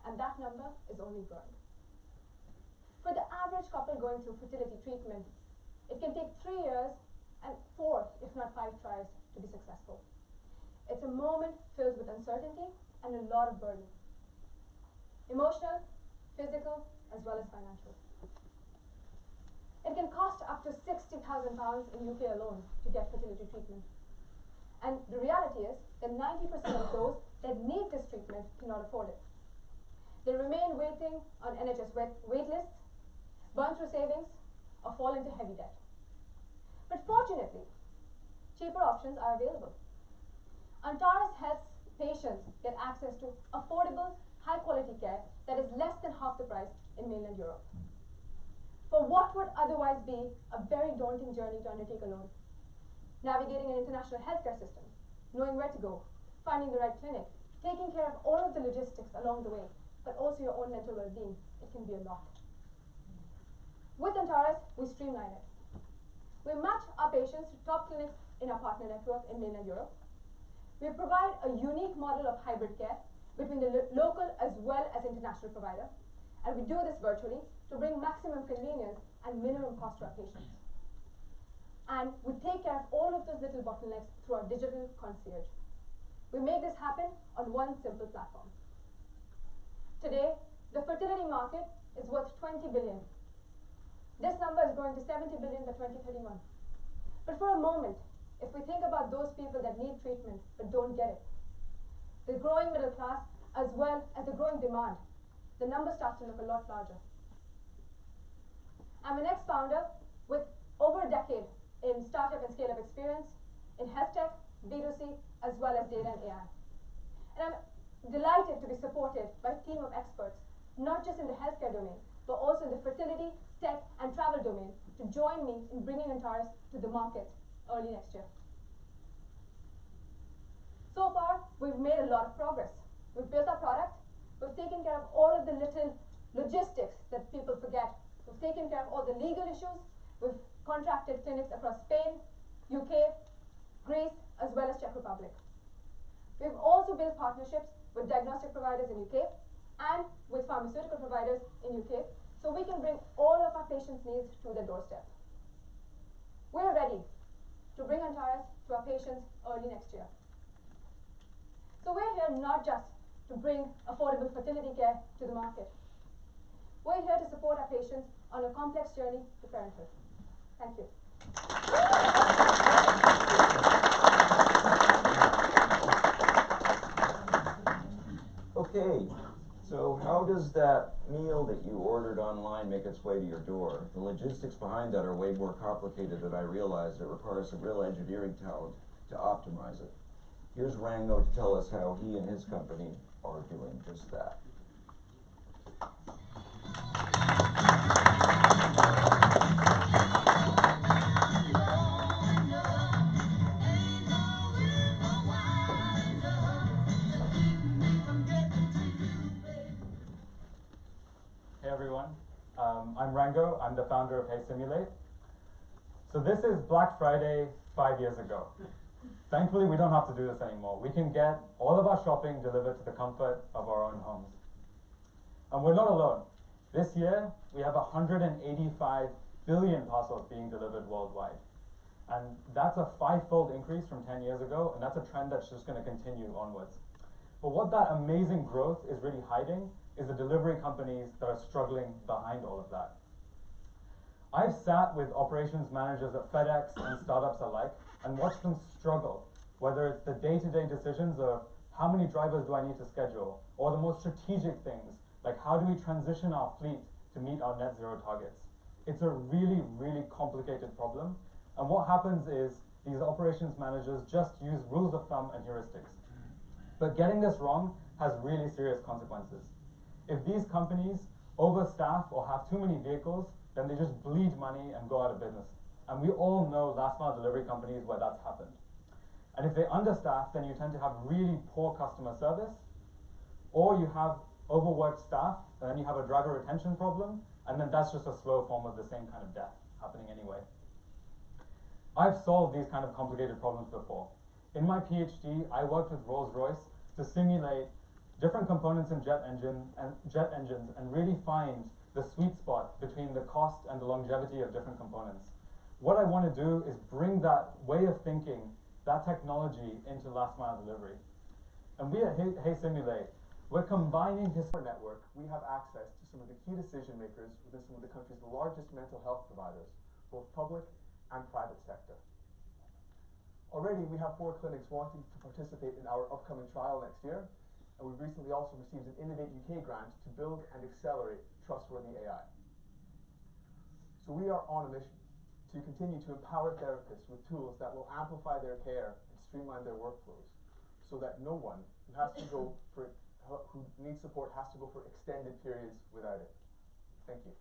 And that number is only growing. For the average couple going through fertility treatment, it can take 3 years and 4, if not 5 tries to be successful. It's a moment filled with uncertainty and a lot of burden. Emotional, physical, as well as financial. It can cost up to £60,000 in UK alone to get fertility treatment. And the reality is that 90% of those that need this treatment cannot afford it. They remain waiting on NHS wait lists, burn through savings, or fall into heavy debt. But fortunately, cheaper options are available. Antares Health's patients get access to affordable, high-quality care that is less than half the price in mainland Europe. For what would otherwise be a very daunting journey to undertake alone, navigating an international healthcare system, knowing where to go, finding the right clinic, taking care of all of the logistics along the way, but also your own mental well-being, it can be a lot. With Antares, we streamline it. We match our patients to top clinics in our partner network in mainland Europe. We provide a unique model of hybrid care between the local as well as international provider, and we do this virtually to bring maximum convenience and minimum cost to our patients. And we take care of all of those little bottlenecks through our digital concierge. We make this happen on one simple platform. Today, the fertility market is worth 20 billion. This number is growing to 70 billion by 2031. But for a moment, if we think about those people that need treatment but don't get it, the growing middle class as well as the growing demand, the number starts to look a lot larger. I'm an ex-founder with over a decade in startup and scale-up experience in health tech, B2C, as well as data and AI. And I'm delighted to be supported by a team of experts, not just in the healthcare domain, but also in the fertility, tech, and travel domain to join me in bringing Antares to the market early next year. So far, we've made a lot of progress. We've built our product. We've taken care of all of the little logistics that people forget. We've taken care of all the legal issues. We've contracted clinics across Spain, UK, Greece, as well as Czech Republic. We've also built partnerships with diagnostic providers in UK and with pharmaceutical providers in UK, so we can bring all of our patients' needs to their doorstep. We're ready to bring Antares to our patients early next year. So we're here not just to bring affordable fertility care to the market. We're here to support our patients on a complex journey to parenthood. Thank you. Okay, so how does that meal that you ordered online make its way to your door? The logistics behind that are way more complicated than I realized. It requires some real engineering talent to optimize it. Here's Rango to tell us how he and his company are doing just that. Hey everyone, I'm Rango. I'm the founder of Hey Simulate. So this is Black Friday 5 years ago. Thankfully, we don't have to do this anymore. We can get all of our shopping delivered to the comfort of our own homes. And we're not alone. This year, we have 185 billion parcels being delivered worldwide. And that's a 5-fold increase from 10 years ago, and that's a trend that's just going to continue onwards. But what that amazing growth is really hiding is the delivery companies that are struggling behind all of that. I've sat with operations managers at FedEx and startups alike and watched them struggle, whether it's the day-to-day decisions of how many drivers do I need to schedule, or the more strategic things, like how do we transition our fleet to meet our net zero targets. It's a really, really complicated problem. And what happens is these operations managers just use rules of thumb and heuristics. But getting this wrong has really serious consequences. If these companies overstaff or have too many vehicles, then they just bleed money and go out of business. And we all know last mile delivery companies where that's happened. And if they understaff, then you tend to have really poor customer service, or you have overworked staff, and then you have a driver retention problem, and then that's just a slow form of the same kind of death happening anyway. I've solved these kind of complicated problems before. In my PhD, I worked with Rolls-Royce to simulate different components in jet engines and really find the sweet spot between the cost and the longevity of different components. What I want to do is bring that way of thinking, that technology, into last mile delivery. And we at Hey Simulate, we're combining his network. We have access to some of the key decision makers within some of the country's largest mental health providers, both public and private sector. Already, we have 4 clinics wanting to participate in our upcoming trial next year, and we've recently also received an Innovate UK grant to build and accelerate trustworthy AI. So we are on a mission to continue to empower therapists with tools that will amplify their care and streamline their workflows, so that no one who needs support has to go for extended periods without it. Thank you.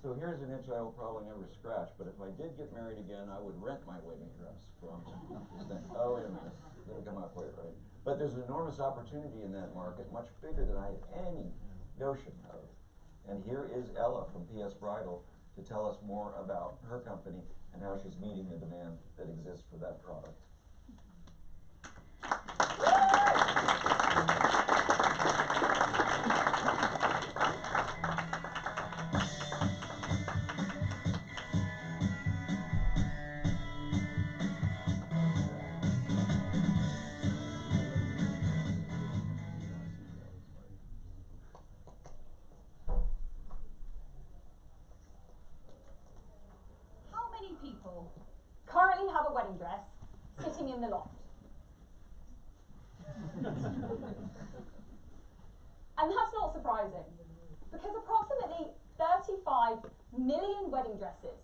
So here's an itch I will probably never scratch, but if I did get married again, I would rent my wedding dress from this thing. Oh, wait a minute. Didn't come out quite right. But there's an enormous opportunity in that market, much bigger than I had any notion of. And here is Ella from PS Bridal to tell us more about her company and how she's meeting the demand that exists for that product. the loft. And that's not surprising, because approximately 35 million wedding dresses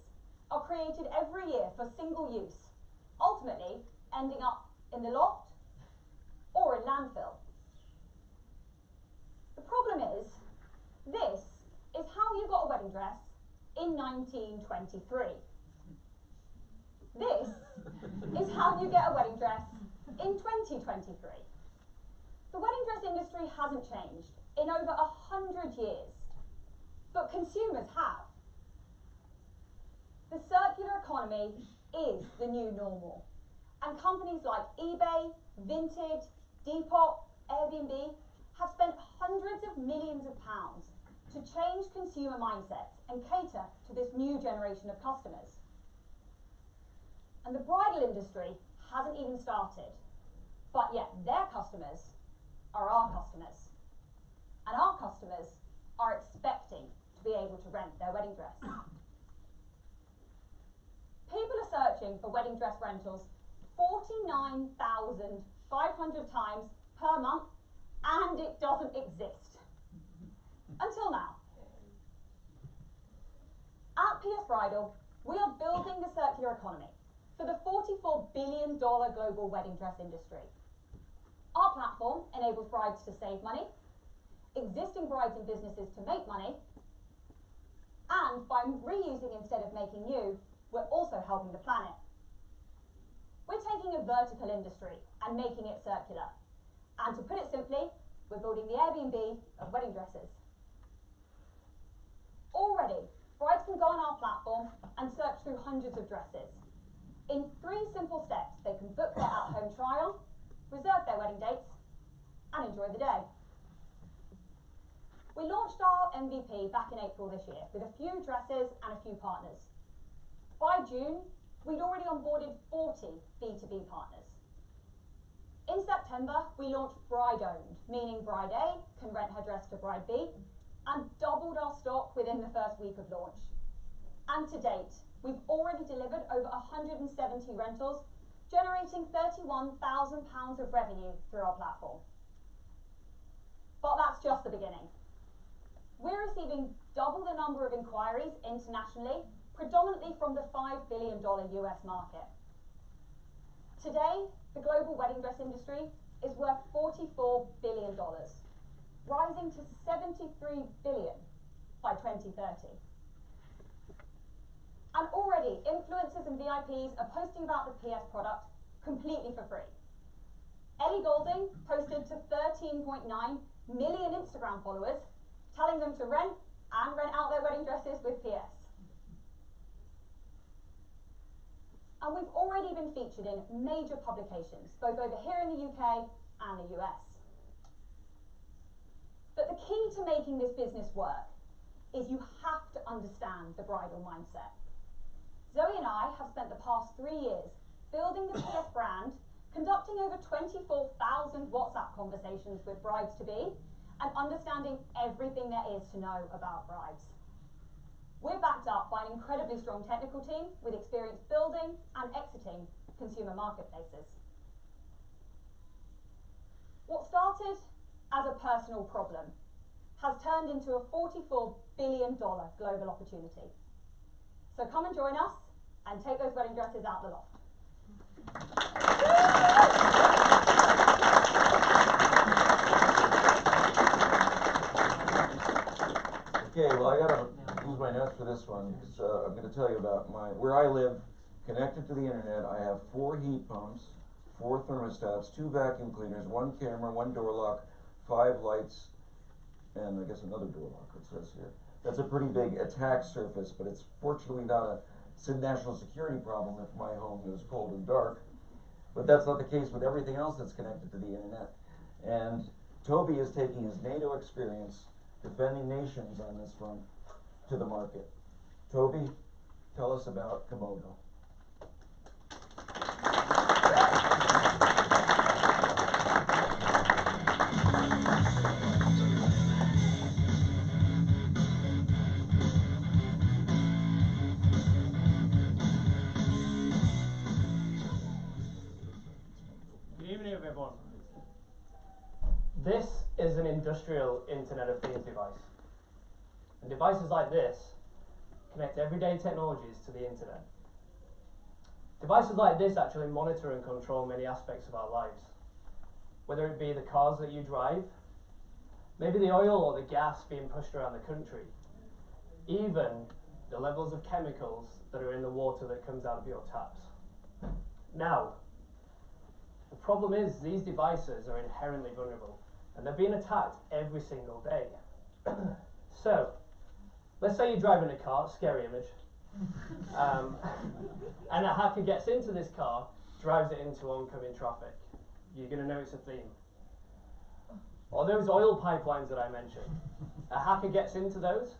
are created every year for single use, ultimately ending up in the loft or in landfill. The problem is, this is how you got a wedding dress in 1923. This is how you get a wedding dress in 2023. The wedding dress industry hasn't changed in over 100 years, but consumers have. The circular economy is the new normal, and companies like eBay, Vinted, Depop, Airbnb have spent hundreds of millions of pounds to change consumer mindsets and cater to this new generation of customers. And the bridal industry hasn't even started, but yet their customers are our customers. And our customers are expecting to be able to rent their wedding dress. People are searching for wedding dress rentals 49,500 times per month, and it doesn't exist. Until now. At PS Bridal, we are building the circular economy for the $44 billion global wedding dress industry. Our platform enables brides to save money, existing brides and businesses to make money, and by reusing instead of making new, we're also helping the planet. We're taking a vertical industry and making it circular. And to put it simply, we're building the Airbnb of wedding dresses. Already, brides can go on our platform and search through hundreds of dresses. In 3 simple steps, they can book their at-home trial, reserve their wedding dates, and enjoy the day. We launched our MVP back in April this year with a few dresses and a few partners. By June, we'd already onboarded 40 B2B partners. In September, we launched Bride-Owned, meaning Bride A can rent her dress to Bride B, and doubled our stock within the first week of launch. And to date, we've already delivered over 170 rentals, generating £31,000 of revenue through our platform. But that's just the beginning. We're receiving double the number of inquiries internationally, predominantly from the $5 billion US market. Today, the global wedding dress industry is worth $44 billion, rising to $73 billion by 2030. And already, influencers and VIPs are posting about the PS product completely for free. Ellie Goulding posted to 13.9 million Instagram followers, telling them to rent and rent out their wedding dresses with PS. And we've already been featured in major publications, both over here in the UK and the US. But the key to making this business work is you have to understand the bridal mindset. Zoe and I have spent the past 3 years building the PS brand, conducting over 24,000 WhatsApp conversations with brides-to-be, and understanding everything there is to know about brides. We're backed up by an incredibly strong technical team with experience building and exiting consumer marketplaces. What started as a personal problem has turned into a $44 billion global opportunity. So come and join us and take those wedding dresses out the loft. Okay, well, I gotta use my notes for this one because I'm going to tell you about where I live. Connected to the internet, I have 4 heat pumps, 4 thermostats, 2 vacuum cleaners, 1 camera, 1 door lock, 5 lights, and I guess another door lock. It says here. That's a pretty big attack surface, but it's fortunately not a national security problem if my home goes cold and dark. But that's not the case with everything else that's connected to the internet. And Toby is taking his NATO experience defending nations on this front to the market. Toby, tell us about Komodo. say of everyone. This is an industrial Internet of Things device. And devices like this connect everyday technologies to the internet. Devices like this actually monitor and control many aspects of our lives, whether it be the cars that you drive, maybe the oil or the gas being pushed around the country, even the levels of chemicals that are in the water that comes out of your taps. Now, the problem is these devices are inherently vulnerable and they're being attacked every single day. So, let's say you're driving a car, scary image, and a hacker gets into this car, drives it into oncoming traffic. You're going to notice a theme. Or those oil pipelines that I mentioned, a hacker gets into those,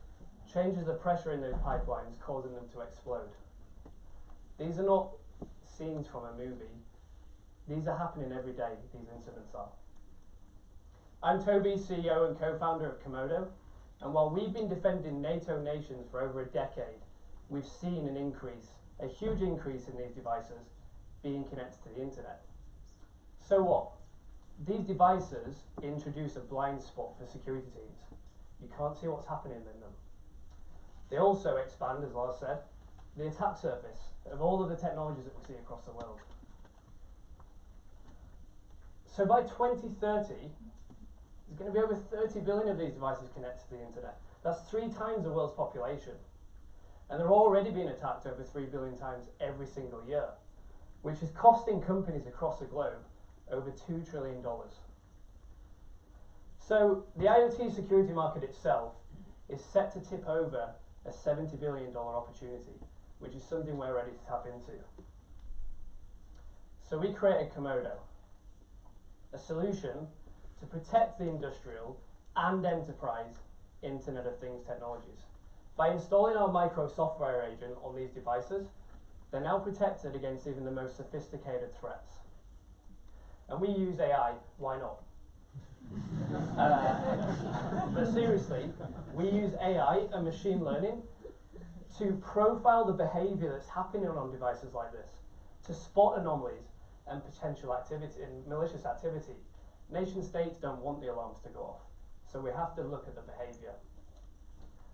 changes the pressure in those pipelines, causing them to explode. These are not scenes from a movie. These are happening every day, these incidents are. I'm Toby, CEO and co-founder of Komodo, and while we've been defending NATO nations for over a decade, we've seen an increase, a huge increase in these devices being connected to the internet. So what? These devices introduce a blind spot for security teams. You can't see what's happening in them. They also expand, as Lars said, the attack surface of all of the technologies that we see across the world. So by 2030, there's going to be over 30 billion of these devices connected to the internet. That's 3 times the world's population. And they're already being attacked over 3 billion times every single year, which is costing companies across the globe over $2 trillion. So the IoT security market itself is set to tip over a $70 billion opportunity, which is something we're ready to tap into. So we created Komodo, a solution to protect the industrial and enterprise Internet of Things technologies. By installing our micro software agent on these devices, they're now protected against even the most sophisticated threats. And we use AI, why not? But seriously, we use AI and machine learning to profile the behavior that's happening on devices like this, to spot anomalies and potential activity and malicious activity. Nation states don't want the alarms to go off, so we have to look at the behavior.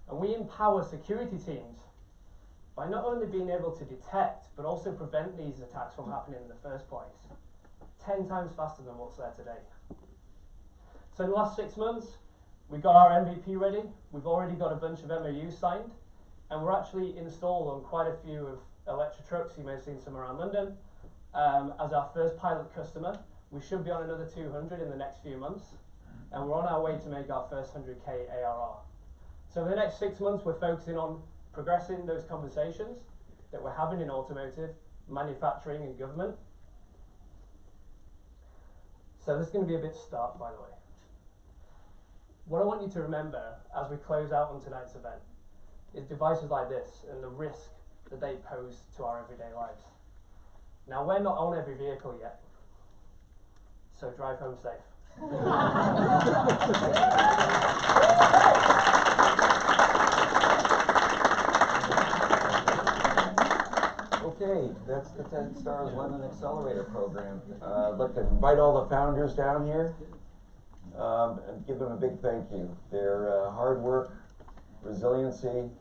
And we empower security teams by not only being able to detect, but also prevent these attacks from happening in the first place, 10 times faster than what's there today. So in the last 6 months, we got our MVP ready, we've already got a bunch of MOUs signed, and we're actually installed on quite a few of electric trucks, you may have seen some around London, as our first pilot customer. We should be on another 200 in the next few months, and we're on our way to make our first 100K ARR. So in the next 6 months, we're focusing on progressing those conversations that we're having in automotive, manufacturing, and government. So this is going to be a bit stark, by the way. What I want you to remember as we close out on tonight's event is devices like this and the risk that they pose to our everyday lives. Now, we're not on every vehicle yet, so drive home safe. Okay, that's the Techstars London Accelerator program. I'd like to invite all the founders down here and give them a big thank you. Their hard work, resiliency,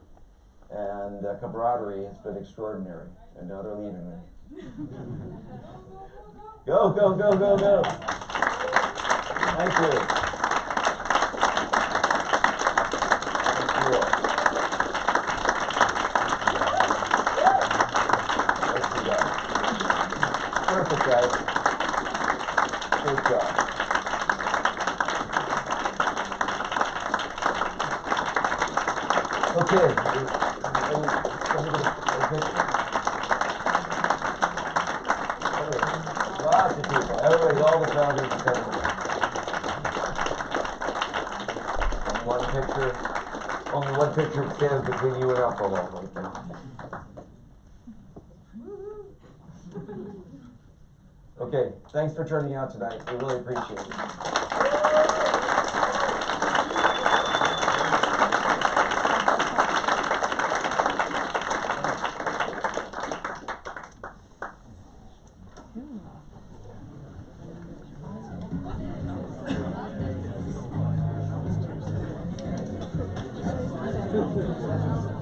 and camaraderie has been extraordinary, and now they're leaving me. Go, go, go, go, go. Thank you. Thank you. Perfect, guys. Great job. Okay. Lots of people. Everybody, all the founders are coming here. Only one picture stands between you and alcohol right now. Okay, thanks for turning out tonight. We really appreciate it. Thank you.